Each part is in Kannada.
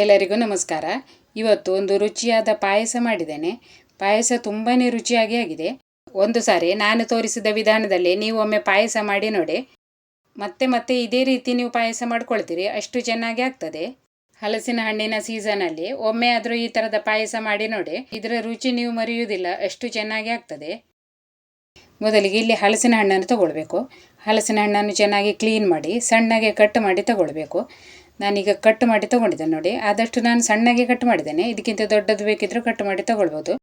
ಎಲ್ಲರಿಗೂ ನಮಸ್ಕಾರ. ಇವತ್ತು ಒಂದು ರುಚಿಯಾದ ಪಾಯಸ ಮಾಡಿದ್ದೇನೆ. ಪಾಯಸ ತುಂಬಾ ರುಚಿಯಾಗಿ ಆಗಿದೆ. ಒಂದು ಸಾರಿ ನಾನು ತೋರಿಸಿದ ವಿಧಾನದಲ್ಲಿ ನೀವು ಒಮ್ಮೆ ಪಾಯಸ ಮಾಡಿ ನೋಡಿ. ಮತ್ತೆ ಮತ್ತೆ ಇದೇ ರೀತಿ ನೀವು ಪಾಯಸ ಮಾಡ್ಕೊಳ್ತೀರಿ, ಅಷ್ಟು ಚೆನ್ನಾಗಿ ಆಗ್ತದೆ. ಹಲಸಿನ ಹಣ್ಣಿನ ಸೀಸನಲ್ಲಿ ಒಮ್ಮೆ ಆದರೂ ಈ ಥರದ ಪಾಯಸ ಮಾಡಿ ನೋಡಿ. ಇದರ ರುಚಿ ನೀವು ಮರೆಯುವುದಿಲ್ಲ, ಅಷ್ಟು ಚೆನ್ನಾಗಿ ಆಗ್ತದೆ. ಮೊದಲಿಗೆ ಇಲ್ಲಿ ಹಲಸಿನ ಹಣ್ಣನ್ನು ತಗೊಳ್ಬೇಕು. ಹಲಸಿನ ಹಣ್ಣನ್ನು ಚೆನ್ನಾಗಿ ಕ್ಲೀನ್ ಮಾಡಿ ಸಣ್ಣಗೆ ಕಟ್ ಮಾಡಿ ತಗೊಳ್ಬೇಕು. ನಾನೀಗ ಕಟ್ ಮಾಡಿ ತಗೊಂಡಿದ್ದೇನೆ ನೋಡಿ. ಆದಷ್ಟು ನಾನು ಸಣ್ಣಗೆ ಕಟ್ ಮಾಡಿದ್ದೇನೆ. ಇದಕ್ಕಿಂತ ದೊಡ್ಡದು ಬೇಕಿದ್ರೂ ಕಟ್ ಮಾಡಿ ತಗೊಳ್ಬೋದು.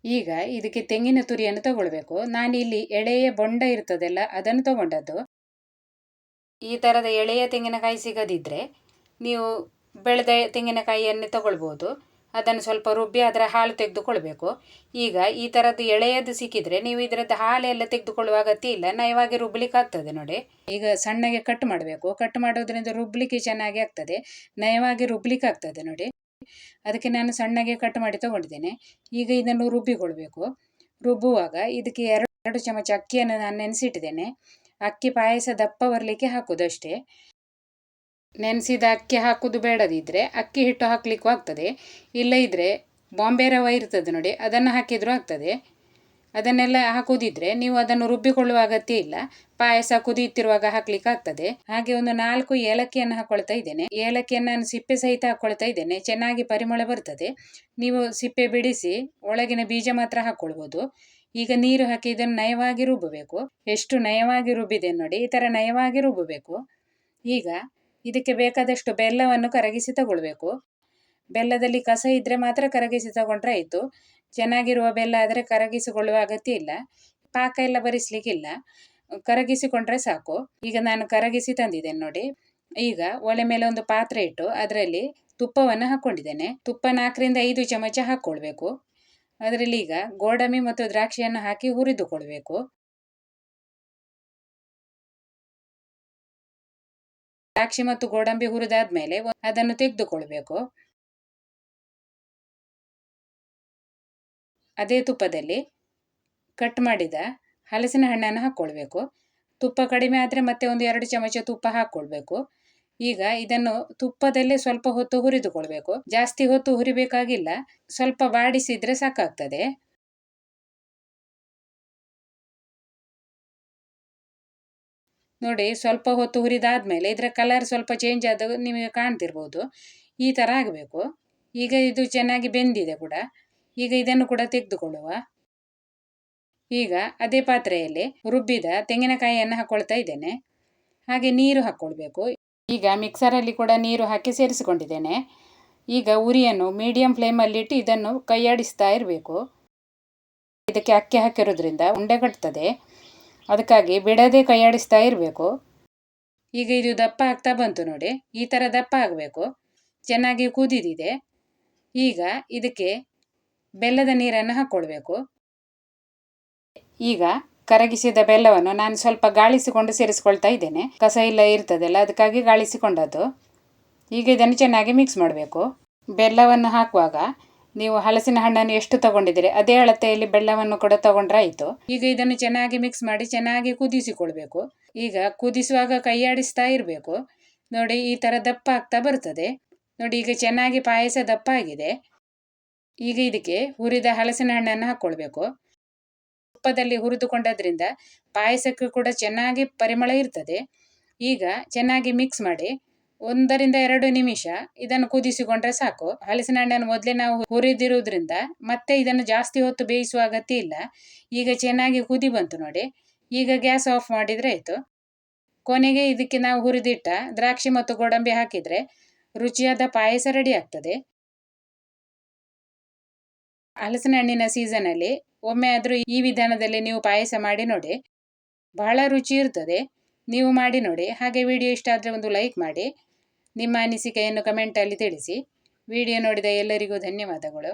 ಈಗ ಇದಕ್ಕೆ ತೆಂಗಿನ ತುರಿಯನ್ನು ತಗೊಳ್ಬೇಕು. ನಾನಿಲ್ಲಿ ಎಳೆಯ ಬೊಂಡ ಇರ್ತದಲ್ಲ ಅದನ್ನು ತಗೊಂಡದ್ದು. ಈ ಥರದ ಎಳೆಯ ತೆಂಗಿನಕಾಯಿ ಸಿಗದಿದ್ದರೆ ನೀವು ಬೆಳೆದ ತೆಂಗಿನಕಾಯಿಯನ್ನೇ ತಗೊಳ್ಬೋದು. ಅದನ್ನು ಸ್ವಲ್ಪ ರುಬ್ಬಿ ಅದರ ಹಾಲು ತೆಗೆದುಕೊಳ್ಬೇಕು. ಈಗ ಈ ಥರದ್ದು ಎಳೆಯದು ಸಿಕ್ಕಿದ್ರೆ ನೀವು ಇದರದ್ದು ಹಾಲೆಲ್ಲ ತೆಗೆದುಕೊಳ್ಳುವ ಅಗತ್ಯ ಇಲ್ಲ, ನಯವಾಗಿ ರುಬ್ಬಲಿಕ್ಕೆ ಆಗ್ತದೆ ನೋಡಿ. ಈಗ ಸಣ್ಣಗೆ ಕಟ್ ಮಾಡಬೇಕು. ಕಟ್ ಮಾಡೋದ್ರಿಂದ ರುಬ್ಬಲಿಕ್ಕೆ ಚೆನ್ನಾಗಿ ಆಗ್ತದೆ, ನಯವಾಗಿ ರುಬ್ಬಲಿಕ್ಕೆ ಆಗ್ತದೆ ನೋಡಿ. ಅದಕ್ಕೆ ನಾನು ಸಣ್ಣಗೆ ಕಟ್ ಮಾಡಿ ತಗೊಂಡಿದ್ದೇನೆ. ಈಗ ಇದನ್ನು ರುಬ್ಬಿಕೊಳ್ಬೇಕು. ರುಬ್ಬುವಾಗ ಇದಕ್ಕೆ 2 ಚಮಚ ಅಕ್ಕಿಯನ್ನು ನಾನು ನೆನೆಸಿಟ್ಟಿದ್ದೇನೆ. ಅಕ್ಕಿ ಪಾಯಸ ದಪ್ಪ ಬರಲಿಕ್ಕೆ ಹಾಕೋದು ಅಷ್ಟೇ. ನೆನೆಸಿದ ಅಕ್ಕಿ ಹಾಕೋದು ಬೇಡದಿದ್ದರೆ ಅಕ್ಕಿ ಹಿಟ್ಟು ಹಾಕಲಿಕ್ಕೂ ಆಗ್ತದೆ. ಇಲ್ಲ ಇದ್ದರೆ ಬಾಂಬೆ ರವೆ ಇರ್ತದೆ ನೋಡಿ, ಅದನ್ನು ಹಾಕಿದರೂ ಆಗ್ತದೆ. ಅದನ್ನೆಲ್ಲ ಹಾಕೋದಿದ್ರೆ ನೀವು ಅದನ್ನು ರುಬ್ಬಿಕೊಳ್ಳುವ ಅಗತ್ಯ ಇಲ್ಲ, ಪಾಯಸ ಕುದಿಯುತ್ತಿರುವಾಗ ಹಾಕ್ಲಿಕ್ಕೆ ಆಗ್ತದೆ. ಹಾಗೆ ಒಂದು 4 ಏಲಕ್ಕಿಯನ್ನು ಹಾಕೊಳ್ತಾ ಇದ್ದೇನೆ. ಏಲಕ್ಕಿಯನ್ನು ನಾನು ಸಿಪ್ಪೆ ಸಹಿತ ಹಾಕ್ಕೊಳ್ತಾ ಇದ್ದೇನೆ, ಚೆನ್ನಾಗಿ ಪರಿಮಳ ಬರ್ತದೆ. ನೀವು ಸಿಪ್ಪೆ ಬಿಡಿಸಿ ಒಳಗಿನ ಬೀಜ ಮಾತ್ರ ಹಾಕ್ಕೊಳ್ಬೋದು. ಈಗ ನೀರು ಹಾಕಿ ಇದನ್ನು ನಯವಾಗಿ ರುಬ್ಬಬೇಕು. ಎಷ್ಟು ನಯವಾಗಿ ರುಬ್ಬಿದೆ ನೋಡಿ, ಈ ಥರ ನಯವಾಗಿ ರುಬ್ಬಬೇಕು. ಈಗ ಇದಕ್ಕೆ ಬೇಕಾದಷ್ಟು ಬೆಲ್ಲವನ್ನು ಕರಗಿಸಿ ತಗೊಳ್ಬೇಕು. ಬೆಲ್ಲದಲ್ಲಿ ಕಸ ಇದ್ದರೆ ಮಾತ್ರ ಕರಗಿಸಿ ತಗೊಂಡ್ರೆ ಆಯಿತು. ಚೆನ್ನಾಗಿರುವ ಬೆಲ್ಲ ಆದರೆ ಕರಗಿಸಿಕೊಳ್ಳುವ ಅಗತ್ಯ ಇಲ್ಲ, ಪಾಕ ಎಲ್ಲ ಬರಿಸ್ಲಿಕ್ಕಿಲ್ಲ, ಕರಗಿಸಿಕೊಂಡ್ರೆ ಸಾಕು. ಈಗ ನಾನು ಕರಗಿಸಿ ತಂದಿದ್ದೇನೆ ನೋಡಿ. ಈಗ ಒಲೆ ಮೇಲೆ ಒಂದು ಪಾತ್ರೆ ಇಟ್ಟು ಅದರಲ್ಲಿ ತುಪ್ಪವನ್ನು ಹಾಕ್ಕೊಂಡಿದ್ದೇನೆ. ತುಪ್ಪ 4ರಿಂದ 5 ಚಮಚ ಹಾಕ್ಕೊಳ್ಬೇಕು. ಅದರಲ್ಲಿ ಈಗ ಗೋಡಂಬಿ ಮತ್ತು ದ್ರಾಕ್ಷಿಯನ್ನು ಹಾಕಿ ಹುರಿದುಕೊಳ್ಬೇಕು. ದ್ರಾಕ್ಷಿ ಮತ್ತು ಗೋಡಂಬಿ ಹುರಿದಾದ್ಮೇಲೆ ಅದನ್ನು ತೆಗೆದುಕೊಳ್ಬೇಕು. ಅದೇ ತುಪ್ಪದಲ್ಲಿ ಕಟ್ ಮಾಡಿದ ಹಲಸಿನ ಹಣ್ಣನ್ನು ಹಾಕ್ಕೊಳ್ಬೇಕು. ತುಪ್ಪ ಕಡಿಮೆ ಆದರೆ ಮತ್ತೆ ಒಂದು 2 ಚಮಚ ತುಪ್ಪ ಹಾಕ್ಕೊಳ್ಬೇಕು. ಈಗ ಇದನ್ನು ತುಪ್ಪದಲ್ಲೇ ಸ್ವಲ್ಪ ಹೊತ್ತು ಹುರಿದುಕೊಳ್ಬೇಕು. ಜಾಸ್ತಿ ಹೊತ್ತು ಹುರಿಬೇಕಾಗಿಲ್ಲ, ಸ್ವಲ್ಪ ಬಾಡಿಸಿದ್ರೆ ಸಾಕಾಗ್ತದೆ. ನೋಡಿ, ಸ್ವಲ್ಪ ಹೊತ್ತು ಹುರಿದಾದ್ಮೇಲೆ ಇದರ ಕಲರ್ ಸ್ವಲ್ಪ ಚೇಂಜ್ ಆದಾಗ ನಿಮಗೆ ಕಾಣ್ತಿರ್ಬೋದು. ಈ ಥರ ಆಗಬೇಕು. ಈಗ ಇದು ಚೆನ್ನಾಗಿ ಬೆಂದಿದೆ ಕೂಡ. ಈಗ ಇದನ್ನು ಕೂಡ ತೆಗೆದುಕೊಳ್ಳುವ. ಈಗ ಅದೇ ಪಾತ್ರೆಯಲ್ಲಿ ರುಬ್ಬಿದ ತೆಂಗಿನಕಾಯಿಯನ್ನು ಹಾಕ್ಕೊಳ್ತಾ ಇದ್ದೇನೆ. ಹಾಗೆ ನೀರು ಹಾಕ್ಕೊಳ್ಬೇಕು. ಈಗ ಮಿಕ್ಸರಲ್ಲಿ ಕೂಡ ನೀರು ಹಾಕಿ ಸೇರಿಸಿಕೊಂಡಿದ್ದೇನೆ. ಈಗ ಉರಿಯನ್ನು ಮೀಡಿಯಂ ಫ್ಲೇಮಲ್ಲಿಟ್ಟು ಇದನ್ನು ಕೈಯಾಡಿಸ್ತಾ ಇರಬೇಕು. ಇದಕ್ಕೆ ಅಕ್ಕಿ ಹಾಕಿರೋದ್ರಿಂದ ಉಂಡೆ ಕಟ್ತದೆ, ಅದಕ್ಕಾಗಿ ಬಿಡದೆ ಕೈಯಾಡಿಸ್ತಾ ಇರಬೇಕು. ಈಗ ಇದು ದಪ್ಪ ಆಗ್ತಾ ಬಂತು ನೋಡಿ, ಈ ಥರ ದಪ್ಪ ಆಗಬೇಕು. ಚೆನ್ನಾಗಿ ಕುದಿದಿದೆ. ಈಗ ಇದಕ್ಕೆ ಬೆಲ್ಲದ ನೀರನ್ನು ಹಾಕ್ಕೊಳ್ಬೇಕು. ಈಗ ಕರಗಿಸಿದ ಬೆಲ್ಲವನ್ನು ನಾನು ಸ್ವಲ್ಪ ಗಾಳಿಸಿಕೊಂಡು ಸೇರಿಸ್ಕೊಳ್ತಾ ಇದ್ದೇನೆ. ಕಸ ಎಲ್ಲ ಇರ್ತದಲ್ಲ, ಅದಕ್ಕಾಗಿ ಗಾಳಿಸಿಕೊಂಡದ್ದು. ಈಗ ಇದನ್ನು ಚೆನ್ನಾಗಿ ಮಿಕ್ಸ್ ಮಾಡಬೇಕು. ಬೆಲ್ಲವನ್ನು ಹಾಕುವಾಗ ನೀವು ಹಲಸಿನ ಹಣ್ಣನ್ನು ಎಷ್ಟು ತಗೊಂಡಿದ್ದೀರಿ ಅದೇ ಅಳತೆಯಲ್ಲಿ ಬೆಲ್ಲವನ್ನು ಕೂಡ ತಗೊಂಡ್ರೆ ಆಯಿತು. ಈಗ ಇದನ್ನು ಚೆನ್ನಾಗಿ ಮಿಕ್ಸ್ ಮಾಡಿ ಚೆನ್ನಾಗಿ ಕುದಿಸಿಕೊಳ್ಬೇಕು. ಈಗ ಕುದಿಸುವಾಗ ಕೈಯಾಡಿಸ್ತಾ ಇರಬೇಕು ನೋಡಿ, ಈ ಥರ ದಪ್ಪ ಆಗ್ತಾ ಬರ್ತದೆ ನೋಡಿ. ಈಗ ಚೆನ್ನಾಗಿ ಪಾಯಸ ದಪ್ಪ ಆಗಿದೆ. ಈಗ ಇದಕ್ಕೆ ಹುರಿದ ಹಲಸಿನ ಹಣ್ಣನ್ನು ಹಾಕ್ಕೊಳ್ಬೇಕು. ತುಪ್ಪದಲ್ಲಿ ಹುರಿದುಕೊಂಡದ್ರಿಂದ ಪಾಯಸಕ್ಕೂ ಕೂಡ ಚೆನ್ನಾಗಿ ಪರಿಮಳ ಇರ್ತದೆ. ಈಗ ಚೆನ್ನಾಗಿ ಮಿಕ್ಸ್ ಮಾಡಿ 1ರಿಂದ 2 ನಿಮಿಷ ಇದನ್ನು ಕುದಿಸಿಕೊಂಡ್ರೆ ಸಾಕು. ಹಲಸಿನ ಹಣ್ಣನ್ನು ಮೊದಲೇ ನಾವು ಹುರಿದಿರುವುದರಿಂದ ಮತ್ತೆ ಇದನ್ನು ಜಾಸ್ತಿ ಹೊತ್ತು ಬೇಯಿಸುವ ಅಗತ್ಯ ಇಲ್ಲ. ಈಗ ಚೆನ್ನಾಗಿ ಕುದಿ ಬಂತು ನೋಡಿ. ಈಗ ಗ್ಯಾಸ್ ಆಫ್ ಮಾಡಿದರೆ ಆಯಿತು. ಕೊನೆಗೆ ಇದಕ್ಕೆ ನಾವು ಹುರಿದಿಟ್ಟ ದ್ರಾಕ್ಷಿ ಮತ್ತು ಗೋಡಂಬಿ ಹಾಕಿದರೆ ರುಚಿಯಾದ ಪಾಯಸ ರೆಡಿ ಆಗ್ತದೆ. ಹಲಸಿನ ಹಣ್ಣಿನ ಸೀಸನಲ್ಲಿ ಒಮ್ಮೆ ಆದರೂ ಈ ವಿಧಾನದಲ್ಲಿ ನೀವು ಪಾಯಸ ಮಾಡಿ ನೋಡಿ, ಬಹಳ ರುಚಿ ಇರ್ತದೆ. ನೀವು ಮಾಡಿ ನೋಡಿ. ಹಾಗೆ ವಿಡಿಯೋ ಇಷ್ಟ ಆದರೆ ಒಂದು ಲೈಕ್ ಮಾಡಿ, ನಿಮ್ಮ ಅನಿಸಿಕೆಯನ್ನು ಕಮೆಂಟಲ್ಲಿ ತಿಳಿಸಿ. ವಿಡಿಯೋ ನೋಡಿದ ಎಲ್ಲರಿಗೂ ಧನ್ಯವಾದಗಳು.